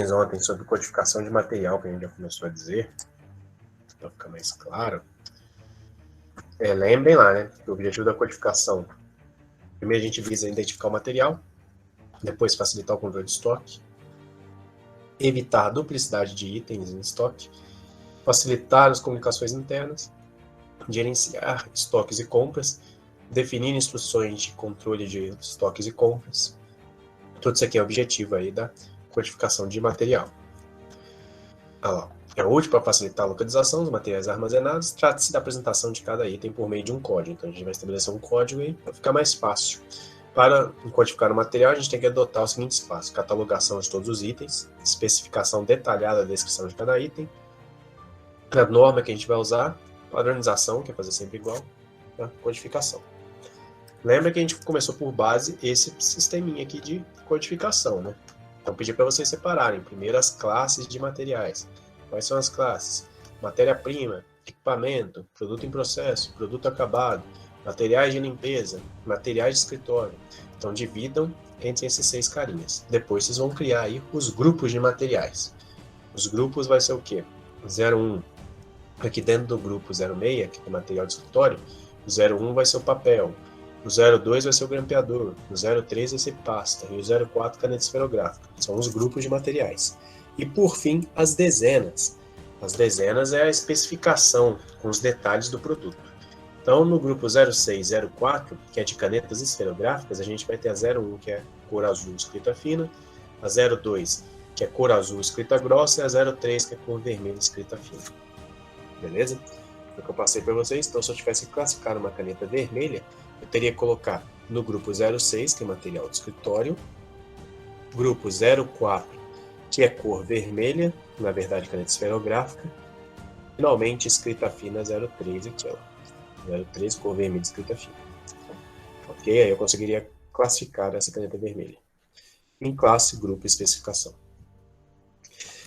ontem sobre codificação de material, que a gente já começou a dizer, para ficar mais claro. Lembrem lá, né, que o objetivo da codificação, primeiro a gente visa identificar o material, depois facilitar o controle de estoque, evitar a duplicidade de itens em estoque, facilitar as comunicações internas, gerenciar estoques e compras, definir instruções de controle de estoques e compras. Tudo isso aqui é o objetivo aí da codificação de material. É útil para facilitar a localização dos materiais armazenados. Trata-se da apresentação de cada item por meio de um código. Então a gente vai estabelecer um código aí para ficar mais fácil. Para codificar o material, a gente tem que adotar os seguintes passos: catalogação de todos os itens, especificação detalhada da descrição de cada item, a norma que a gente vai usar, padronização, que é fazer sempre igual, a codificação. Lembra que a gente começou por base esse sisteminha aqui de codificação, né? Então pedi para vocês separarem primeiro as classes de materiais. Quais são as classes? Matéria-prima, equipamento, produto em processo, produto acabado, materiais de limpeza, materiais de escritório. Então dividam entre esses 6 carinhas. Depois vocês vão criar aí os grupos de materiais. Os grupos vai ser o quê? 01. Aqui dentro do grupo 06, que é o material de escritório, o 01 vai ser o papel, o 02 vai ser o grampeador, o 03 vai ser pasta e o 04 caneta esferográfica. São os grupos de materiais. E por fim, as dezenas. As dezenas é a especificação com os detalhes do produto. Então, no grupo 06 e 04, que é de canetas esferográficas, a gente vai ter a 01, que é cor azul escrita fina, a 02, que é cor azul escrita grossa, e a 03, que é cor vermelha escrita fina. Beleza? É o que eu passei para vocês. Então, se eu tivesse que classificar uma caneta vermelha, eu teria que colocar no grupo 06, que é material de escritório, grupo 04, que é cor vermelha, na verdade caneta esferográfica, finalmente escrita fina 03 aqui, ó. 03, cor vermelha, escrita fina. Ok? Aí eu conseguiria classificar essa caneta vermelha em classe, grupo e especificação.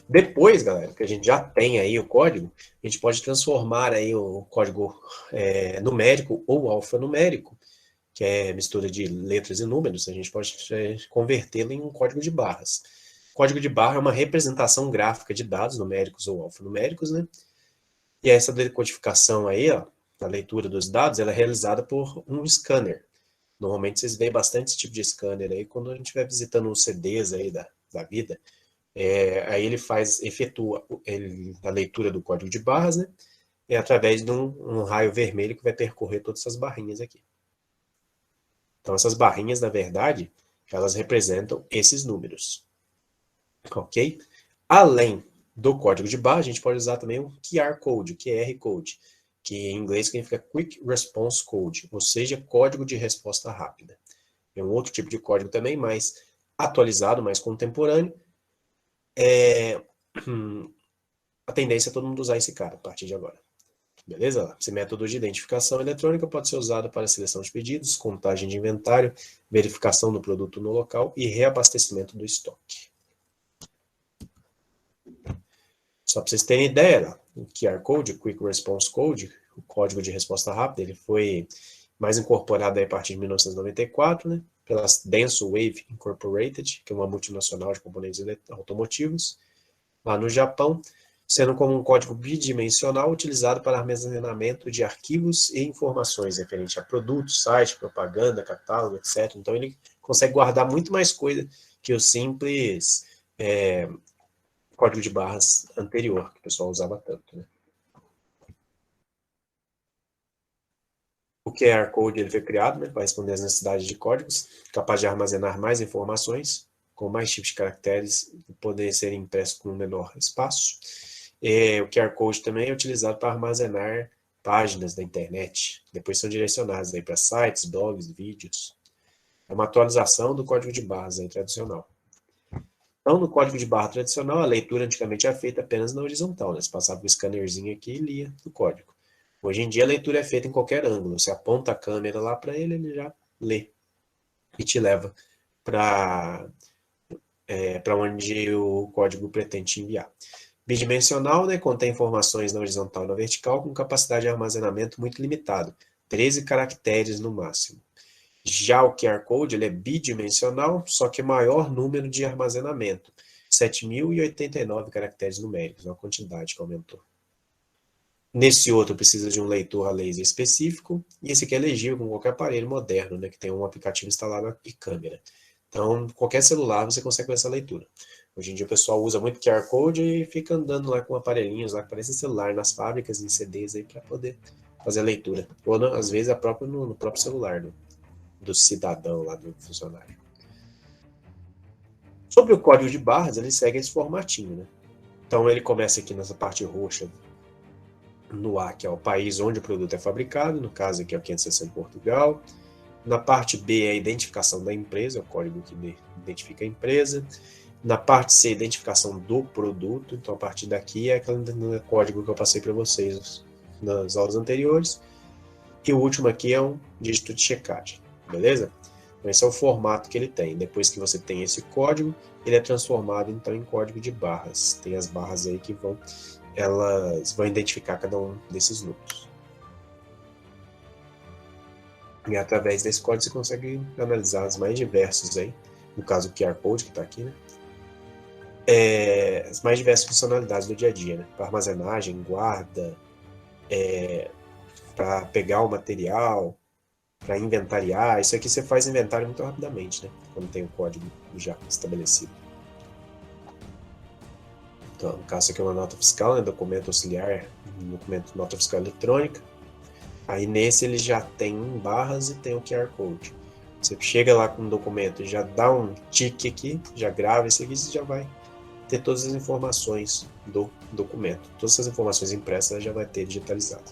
Depois, galera, que a gente já tem aí o código, a gente pode transformar aí o código numérico ou alfanumérico, que é mistura de letras e números, a gente pode convertê-lo em um código de barras. Código de barra é uma representação gráfica de dados numéricos ou alfanuméricos, né? E essa decodificação aí, ó, a leitura dos dados, ela é realizada por um scanner. Normalmente vocês veem bastante esse tipo de scanner aí quando a gente vai visitando os CDs aí da vida. Aí ele efetua a leitura do código de barras, né? Através de um raio vermelho que vai percorrer todas essas barrinhas aqui. Então essas barrinhas, na verdade, elas representam esses números. Ok? Além do código de barra, a gente pode usar também o QR Code, QR Code, que em inglês significa Quick Response Code, ou seja, código de resposta rápida. É um outro tipo de código também, mais atualizado, mais contemporâneo. A tendência é todo mundo usar esse cara a partir de agora. Beleza? Esse método de identificação eletrônica pode ser usado para seleção de pedidos, contagem de inventário, verificação do produto no local e reabastecimento do estoque. Só para vocês terem ideia, o QR Code, o Quick Response Code, o código de resposta rápida, ele foi mais incorporado aí a partir de 1994, né, pela Denso Wave Incorporated, que é uma multinacional de componentes automotivos, lá no Japão, sendo como um código bidimensional utilizado para armazenamento de arquivos e informações referente a produtos, site, propaganda, catálogo, etc. Então ele consegue guardar muito mais coisa que o simples código de barras anterior, que o pessoal usava tanto, né? O QR Code ele foi criado, né, para responder às necessidades de códigos, capaz de armazenar mais informações, com mais tipos de caracteres, e poder ser impresso com um menor espaço. O QR Code também é utilizado para armazenar páginas da internet, depois são direcionadas para sites, blogs, vídeos. É uma atualização do código de barras aí, tradicional. Então, no código de barra tradicional, a leitura antigamente era feita apenas na horizontal, né? Você passava o scannerzinho aqui e lia o código. Hoje em dia, a leitura é feita em qualquer ângulo. Você aponta a câmera lá para ele, ele já lê e te leva para onde o código pretende te enviar. Bidimensional, né, contém informações na horizontal e na vertical com capacidade de armazenamento muito limitado, 13 caracteres no máximo. Já o QR Code ele é bidimensional, só que maior número de armazenamento, 7.089 caracteres numéricos, uma quantidade que aumentou. Nesse outro precisa de um leitor a laser específico, e esse aqui é legível com qualquer aparelho moderno, né, que tem um aplicativo instalado e câmera. Então, qualquer celular você consegue fazer essa leitura. Hoje em dia o pessoal usa muito QR Code e fica andando lá com aparelhinhos lá que parecem celular nas fábricas e CDs aí para poder fazer a leitura. Ou às vezes no próprio celular do cidadão lá, do funcionário. Sobre o código de barras, ele segue esse formatinho, né? Então ele começa aqui nessa parte roxa no A, que é o país onde o produto é fabricado, no caso aqui é o 560 Portugal. Na parte B é a identificação da empresa, o código que identifica a empresa. Na parte C, identificação do produto. Então, a partir daqui é aquele código que eu passei para vocês nas aulas anteriores. E o último aqui é um dígito de checagem, beleza? Então, esse é o formato que ele tem. Depois que você tem esse código, ele é transformado, então, em código de barras. Tem as barras aí que elas vão identificar cada um desses números. E através desse código você consegue analisar os mais diversos aí. No caso, o QR Code que está aqui, né? As mais diversas funcionalidades do dia a dia, né? Para armazenagem, guarda, para pegar o material, para inventariar. Isso aqui você faz inventário muito rapidamente, né? Quando tem o código já estabelecido. Então, no caso aqui é uma nota fiscal, né? Documento auxiliar, documento nota fiscal eletrônica. Aí nesse ele já tem barras e tem o QR Code. Você chega lá com o documento, já dá um tique aqui, já grava esse aqui, você já vai ter todas as informações do documento. Todas essas informações impressas já vai ter digitalizado.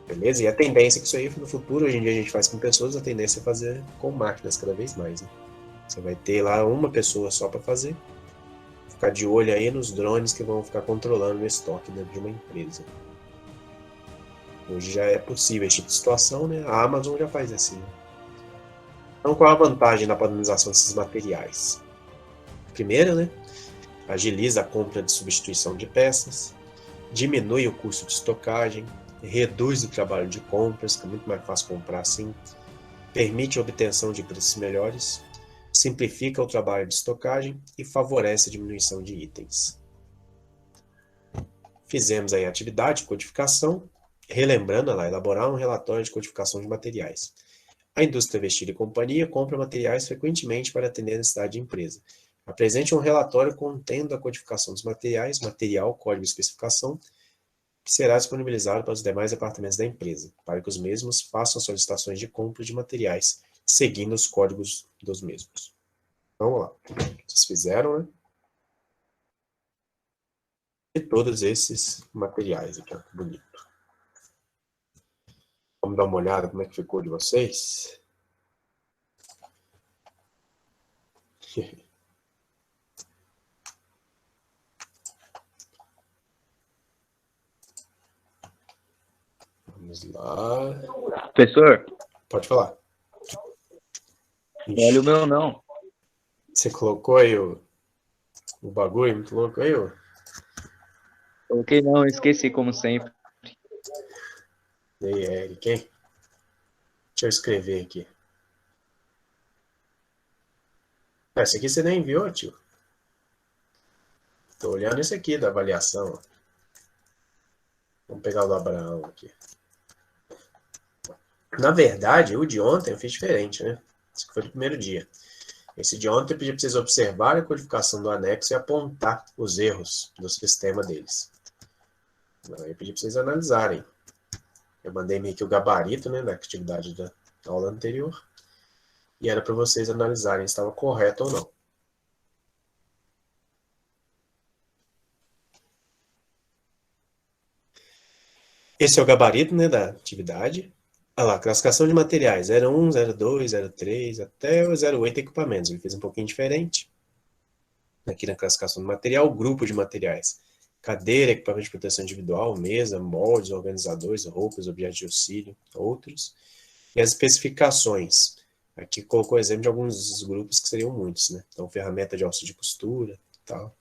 Beleza? E a tendência é que isso aí no futuro, hoje em dia a gente faz com pessoas, a tendência é fazer com máquinas cada vez mais, né? Você vai ter lá uma pessoa só para fazer, ficar de olho aí nos drones que vão ficar controlando o estoque dentro de uma empresa. Hoje já é possível esse tipo de situação, né? A Amazon já faz assim. Então, qual a vantagem da padronização desses materiais? Primeiro, né? Agiliza a compra de substituição de peças, diminui o custo de estocagem, reduz o trabalho de compras, que é muito mais fácil comprar assim, permite a obtenção de preços melhores, simplifica o trabalho de estocagem e favorece a diminuição de itens. Fizemos aí a atividade de codificação, relembrando lá, elaborar um relatório de codificação de materiais. A indústria Vestir e Companhia compra materiais frequentemente para atender a necessidade de empresa. Apresente um relatório contendo a codificação dos materiais, material, código e especificação, que será disponibilizado para os demais departamentos da empresa, para que os mesmos façam solicitações de compra de materiais, seguindo os códigos dos mesmos. Vamos lá. Vocês fizeram, né? E todos esses materiais aqui, ó, que bonito. Vamos dar uma olhada como é que ficou de vocês. Vamos lá. Professor, Pode falar. olha o meu não. Você colocou aí o bagulho muito louco aí, ó? Coloquei não, esqueci como sempre. E aí, Eric, hein? Deixa eu escrever aqui. Esse aqui você nem enviou, tio. Tô olhando esse aqui da avaliação. Ó. Vamos pegar o do Abraão aqui. Na verdade, o de ontem eu fiz diferente, né? Esse foi o primeiro dia. Esse de ontem eu pedi para vocês observarem a codificação do anexo e apontar os erros do sistema deles. Aí eu pedi para vocês analisarem. Eu mandei meio que o gabarito, né, da atividade da aula anterior. E era para vocês analisarem se estava correto ou não. Esse é o gabarito, né, da atividade. Olha lá, classificação de materiais, 01, 02, 03, até o 08 equipamentos. Ele fez um pouquinho diferente. Aqui na classificação do material, grupo de materiais. Cadeira, equipamento de proteção individual, mesa, moldes, organizadores, roupas, objetos de auxílio, outros. E as especificações. Aqui colocou exemplo de alguns grupos que seriam muitos, né? Então, ferramenta de alça de costura, tal.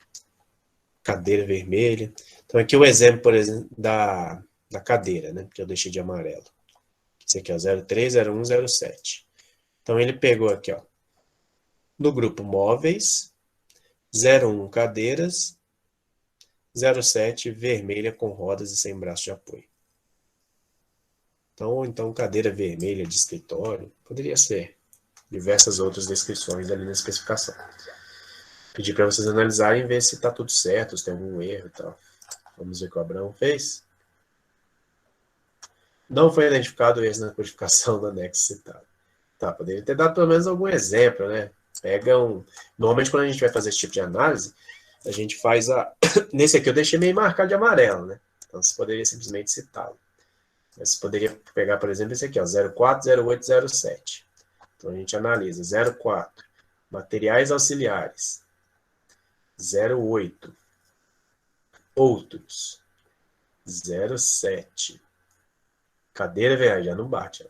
Cadeira vermelha. Então, aqui o exemplo, por exemplo, da cadeira, né? Que eu deixei de amarelo. Esse aqui é o 03, 01, 07. Então, ele pegou aqui, ó. No grupo móveis, 01 cadeiras, 07 vermelha com rodas e sem braço de apoio. Então cadeira vermelha de escritório, poderia ser diversas outras descrições ali na especificação. Pedir para vocês analisarem e ver se está tudo certo, se tem algum erro e tal. Vamos ver o que o Abraão fez. Não foi identificado erros na codificação do anexo citado. Tá, poderia ter dado pelo menos algum exemplo, né? Normalmente quando a gente vai fazer esse tipo de análise, a gente faz Nesse aqui eu deixei meio marcado de amarelo, né? Então você poderia simplesmente citá-lo. Mas você poderia pegar, por exemplo, esse aqui, ó, 04, 08, 07. Então a gente analisa 04, materiais auxiliares. 08, outros. 07, cadeira viagem, já não bate. Ó.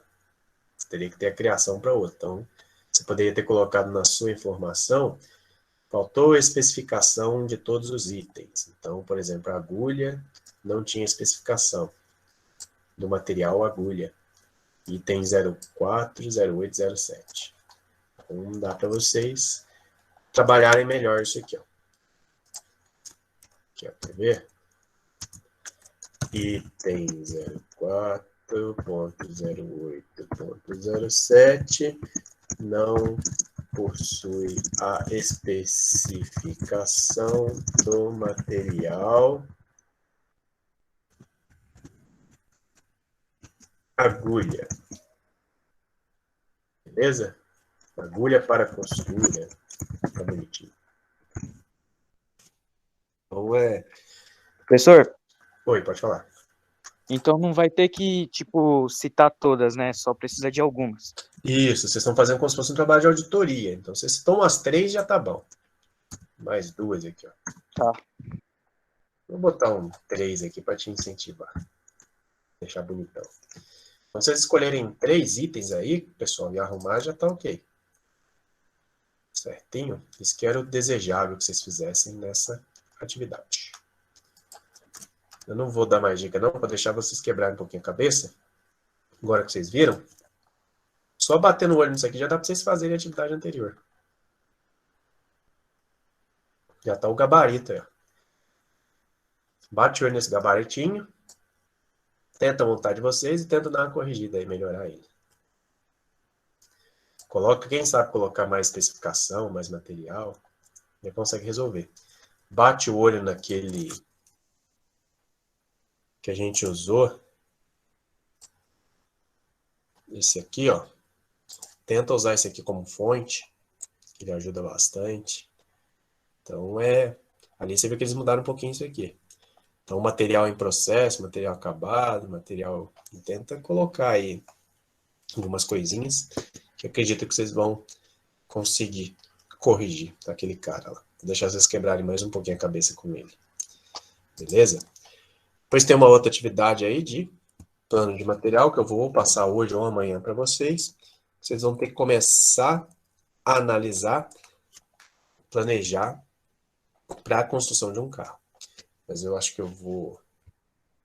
Você teria que ter a criação para outro. Então, você poderia ter colocado na sua informação, faltou a especificação de todos os itens. Então, por exemplo, a agulha não tinha especificação do material agulha. Item 04, 08, 07. Então, dá para vocês trabalharem melhor isso aqui. Ó. Aqui, ó, quer ver? Item 04.08.07 não possui a especificação do material agulha. Beleza? Agulha para costura. Tá bonitinho. Então Professor, Oi, pode falar. então não vai ter que, tipo, citar todas, né? Só precisa de algumas. Isso, vocês estão fazendo como se fosse um trabalho de auditoria. Então, vocês citam umas 3, já tá bom. Mais 2 aqui, ó. Tá. Vou botar um 3 aqui para te incentivar. Deixar bonitão. Então, vocês escolherem 3 itens aí, pessoal, e arrumar, já tá ok. Certinho? Isso que era o desejável que vocês fizessem nessa atividade. Eu não vou dar mais dica não, para deixar vocês quebrarem um pouquinho a cabeça. Agora que vocês viram, só bater no olho nisso aqui já dá para vocês fazerem a atividade anterior. Já tá o gabarito aí, ó. Bate o olho nesse gabaritinho, tenta montar de vocês e tenta dar uma corrigida aí, melhorar ele. Coloca, quem sabe colocar mais especificação, mais material, já consegue resolver. Bate o olho naquele que a gente usou. Esse aqui, ó. Tenta usar esse aqui como fonte, que ele ajuda bastante. Então, ali você vê que eles mudaram um pouquinho isso aqui. Então, material em processo, material acabado, material... Tenta colocar aí algumas coisinhas que eu acredito que vocês vão conseguir corrigir daquele cara lá. Vou deixar vocês quebrarem mais um pouquinho a cabeça com ele. Beleza? Depois tem uma outra atividade aí de plano de material que eu vou passar hoje ou amanhã para vocês. Vocês vão ter que começar a analisar, planejar para a construção de um carro. Mas eu acho que eu vou... O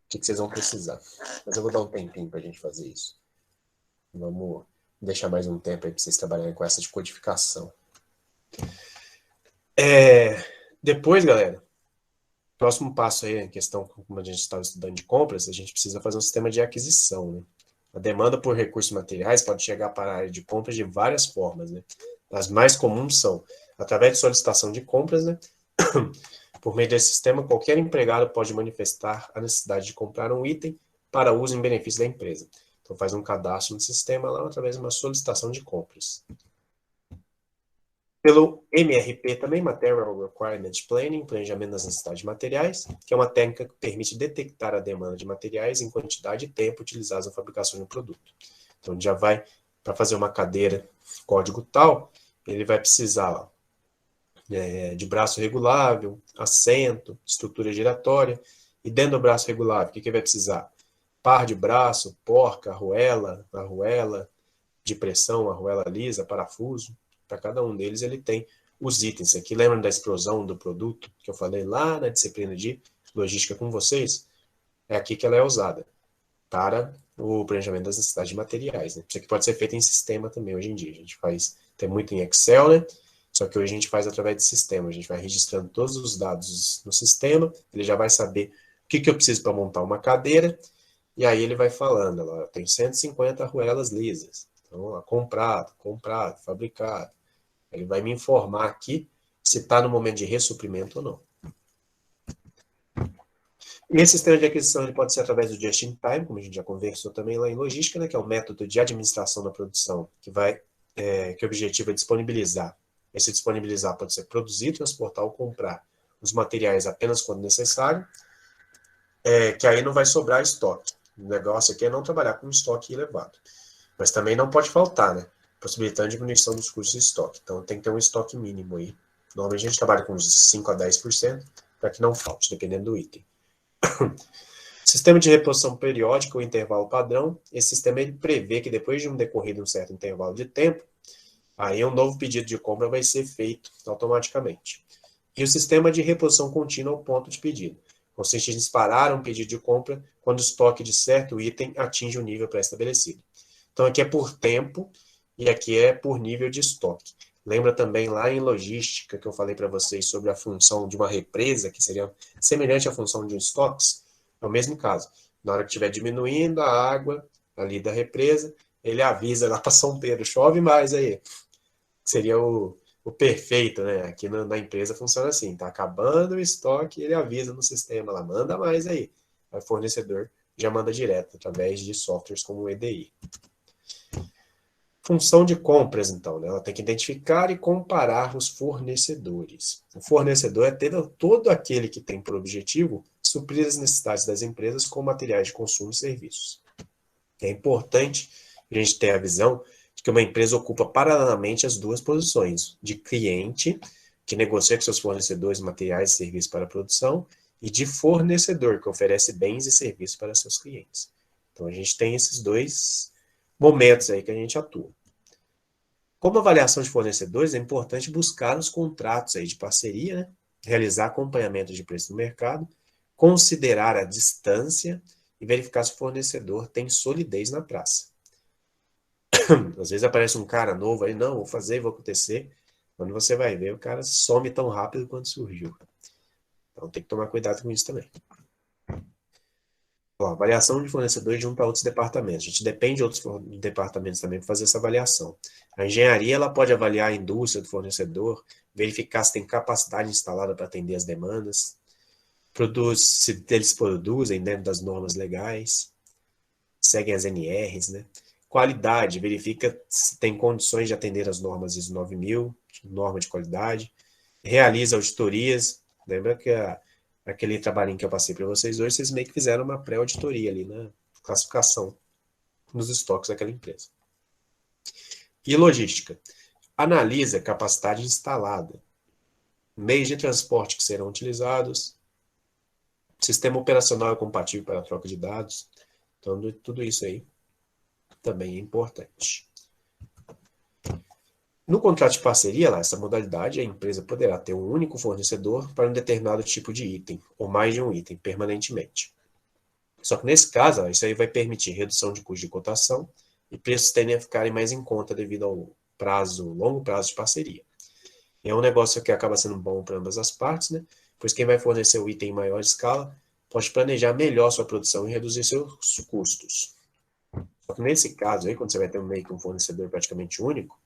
que vocês vão precisar? Mas eu vou dar um tempinho para a gente fazer isso. Vamos deixar mais um tempo aí para vocês trabalharem com essa de codificação. Depois, galera, próximo passo aí, em questão, como a gente estava estudando de compras, a gente precisa fazer um sistema de aquisição, né? A demanda por recursos materiais pode chegar para a área de compras de várias formas, né? As mais comuns são através de solicitação de compras, né? Por meio desse sistema, qualquer empregado pode manifestar a necessidade de comprar um item para uso em benefício da empresa. Então, faz um cadastro no sistema lá através de uma solicitação de compras. Pelo MRP também, Material Requirement Planning, Planejamento das Necessidades de Materiais, que é uma técnica que permite detectar a demanda de materiais em quantidade e tempo utilizados na fabricação de um produto. Então, já vai, para fazer uma cadeira código tal, ele vai precisar de braço regulável, assento, estrutura giratória, e dentro do braço regulável, o que vai precisar? Par de braço, porca, arruela de pressão, arruela lisa, parafuso. Para cada um deles ele tem os itens. Aqui lembram da explosão do produto que eu falei lá na disciplina de logística com vocês? É aqui que ela é usada para o planejamento das necessidades de materiais. Né? Isso aqui pode ser feito em sistema também hoje em dia. A gente tem muito em Excel, né? Só que hoje a gente faz através de sistema. A gente vai registrando todos os dados no sistema, ele já vai saber o que eu preciso para montar uma cadeira, e aí ele vai falando, ó, tem 150 arruelas lisas. Então, ó, comprado, fabricado. Ele vai me informar aqui se está no momento de ressuprimento ou não. E esse sistema de aquisição ele pode ser através do just-in-time, como a gente já conversou também lá em logística, né, que é o método de administração da produção, que o objetivo é disponibilizar. Esse disponibilizar pode ser produzir, transportar ou comprar os materiais apenas quando necessário, que aí não vai sobrar estoque. O negócio aqui é não trabalhar com estoque elevado. Mas também não pode faltar, né? Possibilitando a diminuição dos custos de estoque. Então tem que ter um estoque mínimo aí. Normalmente a gente trabalha com uns 5 a 10% para que não falte, dependendo do item. Sistema de reposição periódica ou intervalo padrão. Esse sistema ele prevê que depois de um decorrido um certo intervalo de tempo, aí um novo pedido de compra vai ser feito automaticamente. E o sistema de reposição contínua ao ponto de pedido. Consiste em disparar um pedido de compra quando o estoque de certo item atinge o nível pré-estabelecido. Então aqui é por tempo e aqui é por nível de estoque. Lembra também lá em logística que eu falei para vocês sobre a função de uma represa, que seria semelhante à função de um estoques? É o mesmo caso. Na hora que estiver diminuindo a água ali da represa, ele avisa lá para São Pedro, chove mais aí. Seria o perfeito, né? Aqui na empresa funciona assim, tá acabando o estoque, ele avisa no sistema lá, manda mais aí. Aí o fornecedor já manda direto, através de softwares como o EDI. Função de compras, então, né? Ela tem que identificar e comparar os fornecedores. O fornecedor é todo aquele que tem por objetivo suprir as necessidades das empresas com materiais de consumo e serviços. É importante a gente ter a visão de que uma empresa ocupa paralelamente as duas posições, de cliente, que negocia com seus fornecedores materiais e serviços para a produção, e de fornecedor, que oferece bens e serviços para seus clientes. Então, a gente tem esses dois momentos aí que a gente atua. Como avaliação de fornecedores, é importante buscar os contratos aí de parceria, né? Realizar acompanhamento de preço no mercado, considerar a distância e verificar se o fornecedor tem solidez na praça. Às vezes aparece um cara novo aí, não, vou fazer, vou acontecer. Quando você vai ver, o cara some tão rápido quanto surgiu. Então tem que tomar cuidado com isso também. Ó, avaliação de fornecedores junto a outros departamentos. A gente depende de outros departamentos também para fazer essa avaliação. A engenharia ela pode avaliar a indústria do fornecedor, verificar se tem capacidade instalada para atender as demandas, se eles produzem dentro das normas legais, seguem as NRs, né? Qualidade, verifica se tem condições de atender as normas ISO 9000, norma de qualidade, realiza auditorias, lembra que aquele trabalhinho que eu passei para vocês hoje, vocês meio que fizeram uma pré-auditoria ali na classificação nos estoques daquela empresa. E logística, analisa capacidade instalada, meios de transporte que serão utilizados, sistema operacional é compatível para a troca de dados, então tudo isso aí também é importante. No contrato de parceria, essa modalidade, a empresa poderá ter um único fornecedor para um determinado tipo de item, ou mais de um item, permanentemente. Só que nesse caso, isso aí vai permitir redução de custo de cotação e preços tendem a ficarem mais em conta devido ao longo prazo de parceria. E é um negócio que acaba sendo bom para ambas as partes, né? Pois quem vai fornecer o item em maior escala pode planejar melhor sua produção e reduzir seus custos. Só que nesse caso aí, quando você vai ter meio que um fornecedor praticamente único,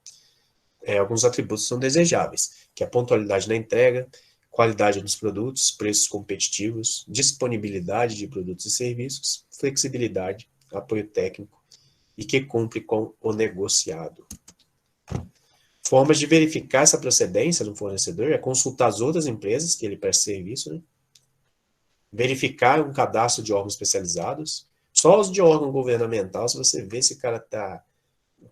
alguns atributos são desejáveis, que é a pontualidade na entrega, qualidade dos produtos, preços competitivos, disponibilidade de produtos e serviços, flexibilidade, apoio técnico e que cumpre com o negociado. Formas de verificar essa procedência do fornecedor é consultar as outras empresas que ele presta serviço, né? Verificar um cadastro de órgãos especializados. Só os de órgão governamental, se você vê se o cara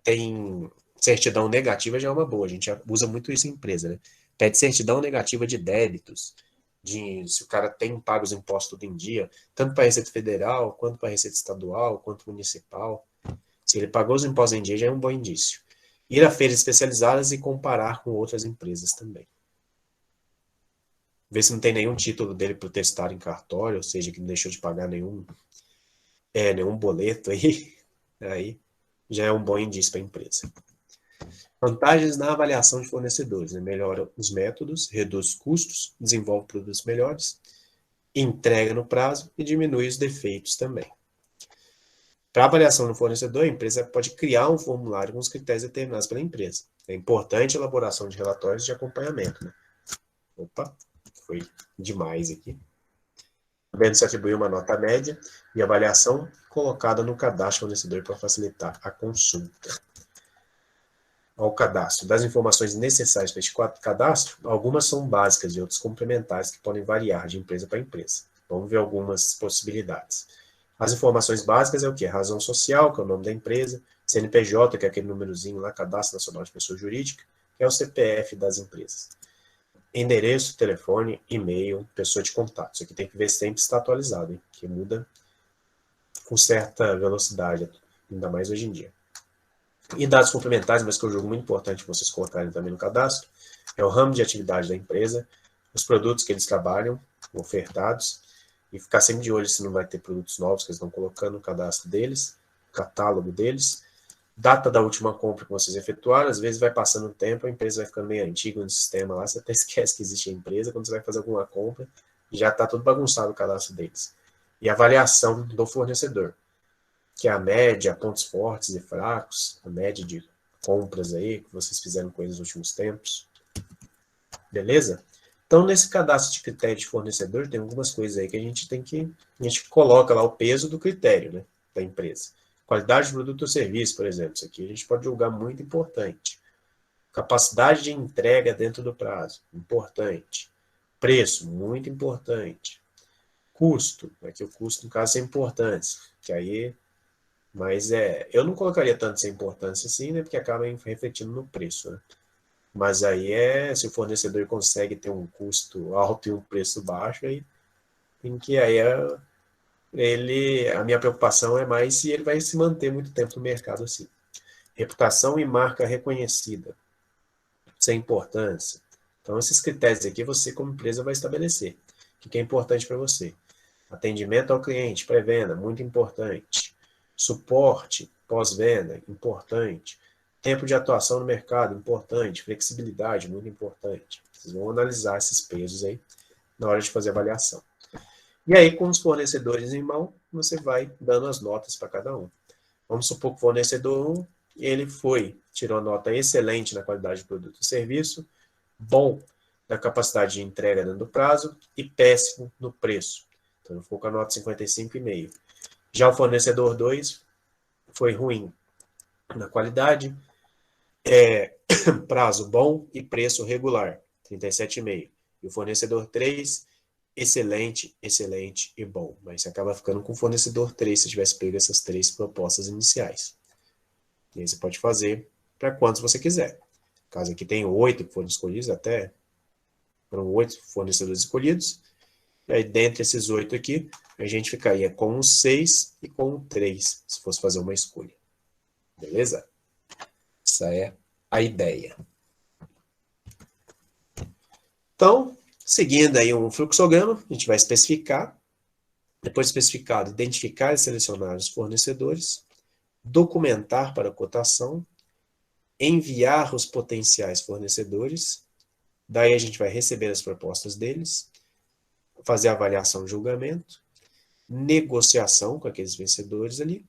tem certidão negativa, já é uma boa. A gente usa muito isso em empresa, né? Pede certidão negativa de débitos, se o cara tem pago os impostos tudo em dia, tanto para a Receita Federal, quanto para a Receita Estadual, quanto municipal. Se ele pagou os impostos em dia, já é um bom indício. Ir a feiras especializadas e comparar com outras empresas também. Ver se não tem nenhum título dele protestado em cartório, ou seja, que não deixou de pagar nenhum boleto aí já é um bom indício para a empresa. Vantagens na avaliação de fornecedores, né? Melhora os métodos, reduz custos, desenvolve produtos melhores, entrega no prazo e diminui os defeitos também. Para avaliação do fornecedor, a empresa pode criar um formulário com os critérios determinados pela empresa. É importante a elaboração de relatórios de acompanhamento, né? Opa, foi demais aqui. Também se atribuir uma nota média e avaliação colocada no cadastro fornecedor para facilitar a consulta. Ao cadastro. Das informações necessárias para este cadastro, algumas são básicas e outras complementares que podem variar de empresa para empresa. Vamos ver algumas possibilidades. As informações básicas é o quê? Razão social, que é o nome da empresa, CNPJ, que é aquele númerozinho lá, Cadastro Nacional de Pessoa Jurídica, que é o CPF das empresas. Endereço, telefone, e-mail, pessoa de contato. Isso aqui tem que ver sempre se está atualizado, hein? Que muda com certa velocidade, ainda mais hoje em dia. E dados complementares, mas que eu julgo muito importante vocês colocarem também no cadastro, é o ramo de atividade da empresa, os produtos que eles trabalham, ofertados, e ficar sempre de olho se não vai ter produtos novos que eles estão colocando no cadastro deles, catálogo deles, data da última compra que vocês efetuaram, às vezes vai passando o tempo, a empresa vai ficando meio antiga no sistema lá, você até esquece que existe a empresa, quando você vai fazer alguma compra, já está tudo bagunçado o cadastro deles. E avaliação do fornecedor, que é a média, pontos fortes e fracos, a média de compras aí que vocês fizeram com eles nos últimos tempos. Beleza? Então, nesse cadastro de critério de fornecedor, tem algumas coisas aí que a gente coloca lá o peso do critério, né, da empresa. Qualidade de produto ou serviço, por exemplo, isso aqui a gente pode julgar muito importante. Capacidade de entrega dentro do prazo, importante. Preço, muito importante. Custo, aqui o custo, no caso, é importante, que aí, mas eu não colocaria tanto essa importância assim, né, porque acaba refletindo no preço, né. Mas aí se o fornecedor consegue ter um custo alto e um preço baixo, aí em que aí a minha preocupação é mais se ele vai se manter muito tempo no mercado assim. Reputação e marca reconhecida, sem importância. Então, esses critérios aqui você, como empresa, vai estabelecer. O que é importante para você? Atendimento ao cliente, pré-venda, muito importante. Suporte, pós-venda, importante. Tempo de atuação no mercado, importante. Flexibilidade, muito importante. Vocês vão analisar esses pesos aí na hora de fazer a avaliação. E aí, com os fornecedores em mão, você vai dando as notas para cada um. Vamos supor que o fornecedor 1, ele tirou nota excelente na qualidade do produto e serviço, bom na capacidade de entrega dentro do prazo e péssimo no preço. Então, ele ficou com a nota 55,5. Já o fornecedor 2 foi ruim na qualidade, prazo bom e preço regular, 37,5. E o fornecedor 3, excelente, excelente e bom. Mas você acaba ficando com o fornecedor 3 se tivesse pego essas 3 propostas iniciais. E aí você pode fazer para quantos você quiser. No caso aqui tem 8 que foram escolhidos, foram 8 fornecedores escolhidos. E aí, dentre esses 8 aqui, a gente ficaria com um 6 e com um 3, se fosse fazer uma escolha. Beleza? Essa é a ideia. Então, seguindo aí um fluxograma, a gente vai especificar. Depois de especificado, identificar e selecionar os fornecedores, documentar para cotação, enviar os potenciais fornecedores, daí a gente vai receber as propostas deles, fazer a avaliação de julgamento, negociação com aqueles vencedores ali,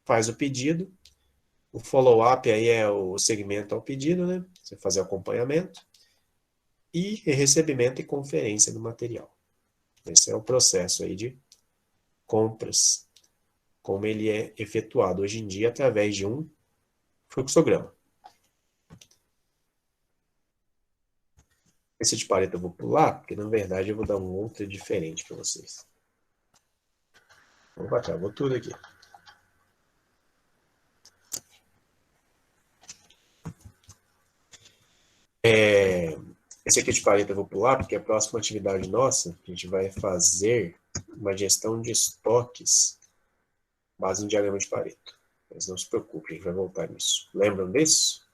faz o pedido, o follow-up aí é o segmento ao pedido, né? Você fazer o acompanhamento, e recebimento e conferência do material. Esse é o processo aí de compras, como ele é efetuado hoje em dia através de um fluxograma. Esse de Pareto eu vou pular, porque na verdade eu vou dar um outro diferente para vocês. Vamos baixar, vou tudo aqui. Esse aqui de Pareto eu vou pular, porque a próxima atividade nossa, a gente vai fazer uma gestão de estoques base no diagrama de Pareto. Mas não se preocupe, a gente vai voltar nisso. Lembram disso?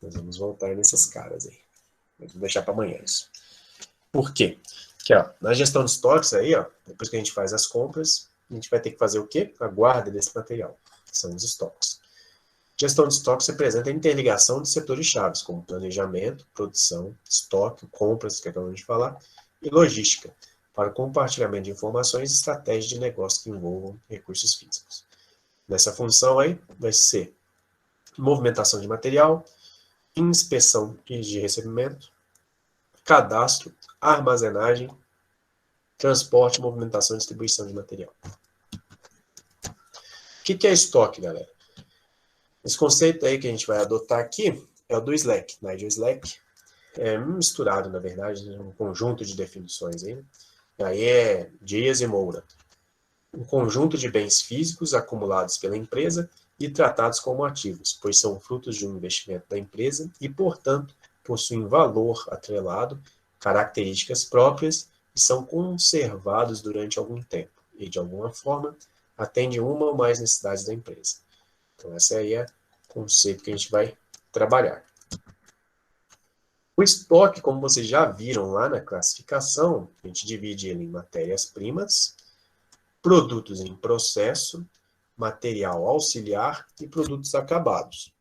Nós vamos voltar nessas caras aí. Mas vou deixar para amanhã isso. Por quê? Porque, ó, na gestão de estoques aí, ó, depois que a gente faz as compras, a gente vai ter que fazer o quê? A guarda desse material, que são os estoques. Gestão de estoques representa a interligação de setores chaves, como planejamento, produção, estoque, compras, que acabamos de falar, e logística, para o compartilhamento de informações e estratégias de negócio que envolvam recursos físicos. Nessa função aí, vai ser movimentação de material, inspeção de recebimento, cadastro, armazenagem, transporte, movimentação e distribuição de material. O que é estoque, galera? Esse conceito aí que a gente vai adotar aqui é o do Slack. Nigel Slack é misturado, na verdade, um conjunto de definições aí. Aí é Dias e Moura. Um conjunto de bens físicos acumulados pela empresa e tratados como ativos, pois são frutos de um investimento da empresa e, portanto, possuem valor atrelado, características próprias e são conservados durante algum tempo e, de alguma forma, atendem uma ou mais necessidades da empresa. Então, esse aí é o conceito que a gente vai trabalhar. O estoque, como vocês já viram lá na classificação, a gente divide ele em matérias-primas, produtos em processo, material auxiliar e produtos acabados.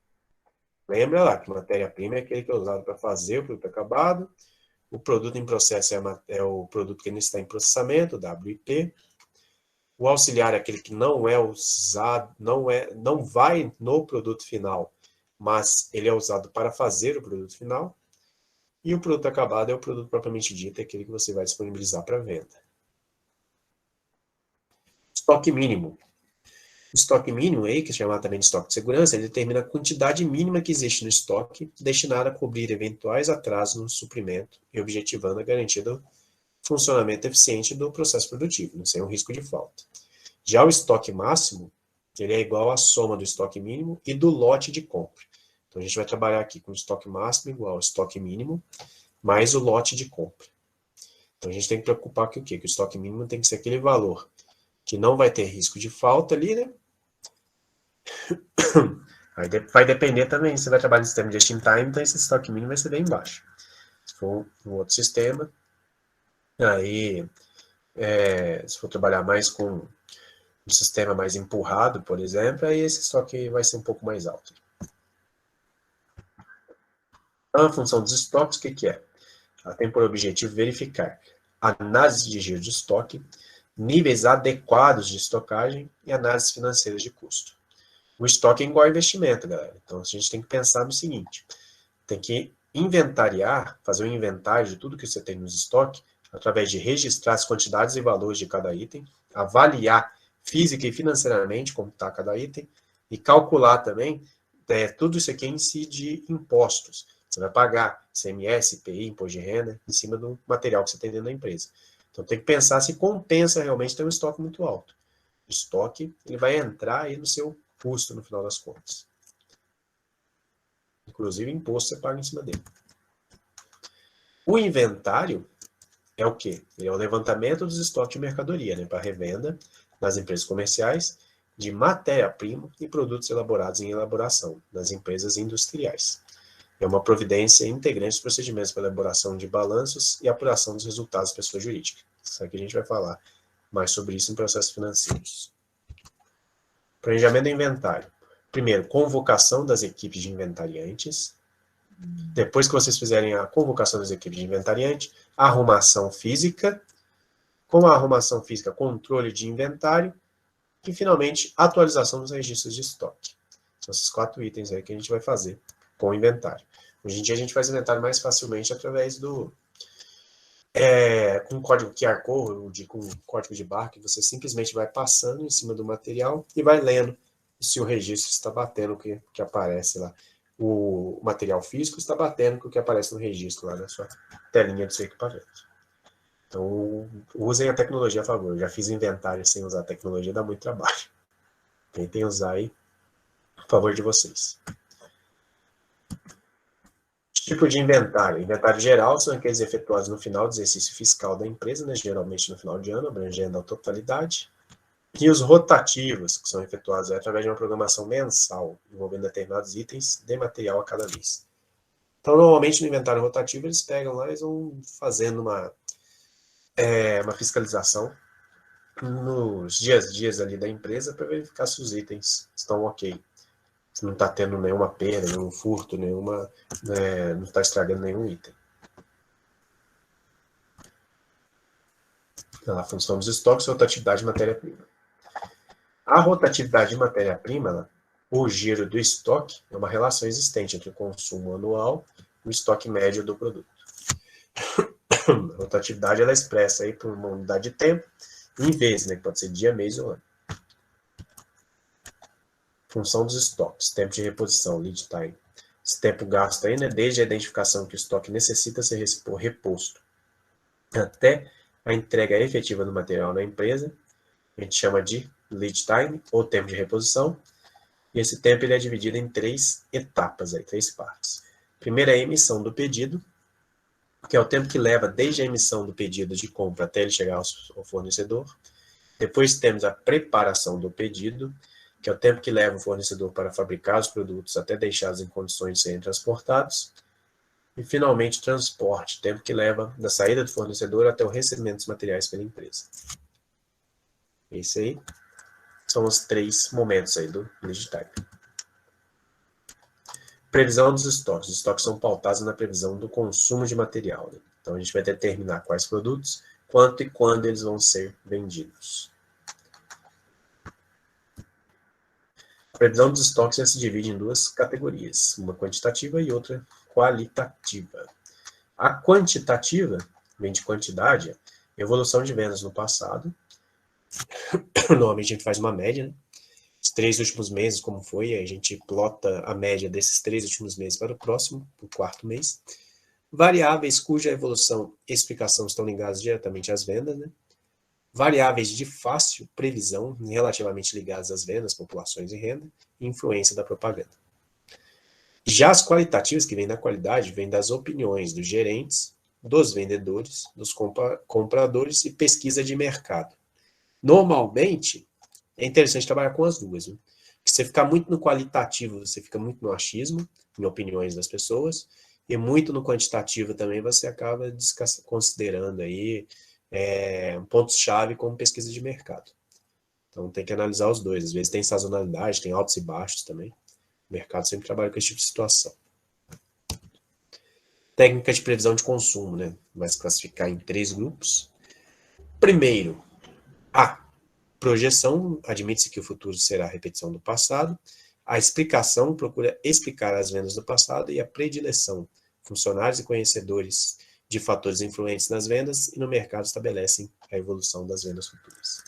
Lembra lá que matéria-prima é aquele que é usado para fazer o produto acabado, o produto em processo é o produto que ainda está em processamento, WIP, o auxiliar é aquele que não é usado, não vai no produto final, mas ele é usado para fazer o produto final, e o produto acabado é o produto propriamente dito, é aquele que você vai disponibilizar para venda. Estoque mínimo. O estoque mínimo, aí, que é chamado também de estoque de segurança, ele determina a quantidade mínima que existe no estoque, destinada a cobrir eventuais atrasos no suprimento e objetivando a garantia do funcionamento eficiente do processo produtivo, sem um risco de falta. Já o estoque máximo, ele é igual à soma do estoque mínimo e do lote de compra. Então, a gente vai trabalhar aqui com o estoque máximo igual ao estoque mínimo, mais o lote de compra. Então, a gente tem que preocupar com o quê? Que o estoque mínimo tem que ser aquele valor que não vai ter risco de falta ali, né? Aí vai depender também, se você vai trabalhar no sistema de just-in-time, então esse estoque mínimo vai ser bem baixo. Se for um outro sistema, aí, se for trabalhar mais com um sistema mais empurrado, por exemplo, aí esse estoque vai ser um pouco mais alto. Então, a função dos estoques, o que é? Ela tem por objetivo verificar a análise de giro de estoque, níveis adequados de estocagem e análises financeiras de custo. O estoque é igual ao investimento, galera. Então, a gente tem que pensar no seguinte, tem que inventariar, fazer um inventário de tudo que você tem nos estoques, através de registrar as quantidades e valores de cada item, avaliar física e financeiramente como está cada item, e calcular também tudo isso aqui em si de impostos. Você vai pagar ICMS, IPI, imposto de renda, em cima do material que você tem dentro da empresa. Então, tem que pensar se compensa realmente ter um estoque muito alto. O estoque ele vai entrar aí no seu custo no final das contas. Inclusive, imposto você paga em cima dele. O inventário é o quê? Ele é o levantamento dos estoques de mercadoria, né, para revenda nas empresas comerciais, de matéria-prima e produtos elaborados em elaboração, nas empresas industriais. É uma providência integrante dos procedimentos para elaboração de balanços e apuração dos resultados da pessoa jurídica. Isso aqui a gente vai falar mais sobre isso em processos financeiros. Planejamento do inventário. Primeiro, convocação das equipes de inventariantes. Depois que vocês fizerem a convocação das equipes de inventariante, arrumação física. Com a arrumação física, controle de inventário. E, finalmente, atualização dos registros de estoque. São esses 4 itens aí que a gente vai fazer com o inventário. Hoje em dia, a gente faz inventário mais facilmente através do... com código QR Code, com código de barra, que você simplesmente vai passando em cima do material e vai lendo se o registro está batendo com o que aparece lá. O material físico está batendo com o que aparece no registro lá na sua telinha do seu equipamento. Então, usem a tecnologia a favor. Eu já fiz inventário sem usar a tecnologia, dá muito trabalho. Tentem usar aí a favor de vocês. Tipo de inventário. Inventário geral são aqueles efetuados no final do exercício fiscal da empresa, né, geralmente no final de ano, abrangendo a totalidade. E os rotativos, que são efetuados através de uma programação mensal, envolvendo determinados itens de material a cada mês. Então, normalmente no inventário rotativo, eles pegam lá e vão fazendo uma fiscalização nos dias ali da empresa para verificar se os itens estão ok. Não está tendo nenhuma perda, nenhum furto, não está estragando nenhum item. A função dos estoques, rotatividade de matéria-prima. A rotatividade de matéria-prima, o giro do estoque, é uma relação existente entre o consumo anual e o estoque médio do produto. A rotatividade ela é expressa aí por uma unidade de tempo em vezes, né, que pode ser dia, mês ou ano. Função dos estoques, tempo de reposição, lead time. Esse tempo gasto aí, né, desde a identificação que o estoque necessita ser reposto até a entrega efetiva do material na empresa, a gente chama de lead time, ou tempo de reposição, e esse tempo ele é dividido em 3 etapas, aí, 3 partes. Primeiro é a emissão do pedido, que é o tempo que leva desde a emissão do pedido de compra até ele chegar ao fornecedor. Depois temos a preparação do pedido, que é o tempo que leva o fornecedor para fabricar os produtos até deixá-los em condições de serem transportados. E, finalmente, transporte, tempo que leva da saída do fornecedor até o recebimento dos materiais pela empresa. Esse aí são os 3 momentos aí do lead time. Previsão dos estoques. Os estoques são pautados na previsão do consumo de material, né? Então, a gente vai determinar quais produtos, quanto e quando eles vão ser vendidos. A previsão dos estoques já se divide em 2 categorias, uma quantitativa e outra qualitativa. A quantitativa vem de quantidade, evolução de vendas no passado. Normalmente a gente faz uma média, né? Os 3 últimos meses, como foi, a gente plota a média desses 3 últimos meses para o próximo, o 4º mês. Variáveis cuja evolução e explicação estão ligadas diretamente às vendas, né? Variáveis de fácil previsão, relativamente ligadas às vendas, populações e renda, e influência da propaganda. Já as qualitativas, que vêm da qualidade, vêm das opiniões dos gerentes, dos vendedores, dos compradores e pesquisa de mercado. Normalmente, é interessante trabalhar com as duas, né? Porque você ficar muito no qualitativo, você fica muito no achismo, em opiniões das pessoas, e muito no quantitativo também você acaba considerando aí pontos-chave como pesquisa de mercado. Então tem que analisar os dois. Às vezes tem sazonalidade, tem altos e baixos também. O mercado sempre trabalha com esse tipo de situação. Técnica de previsão de consumo, né? Vai se classificar em 3 grupos. Primeiro, a projeção, admite-se que o futuro será a repetição do passado. A explicação procura explicar as vendas do passado. E a predileção, funcionários e conhecedores de fatores influentes nas vendas e no mercado estabelecem a evolução das vendas futuras.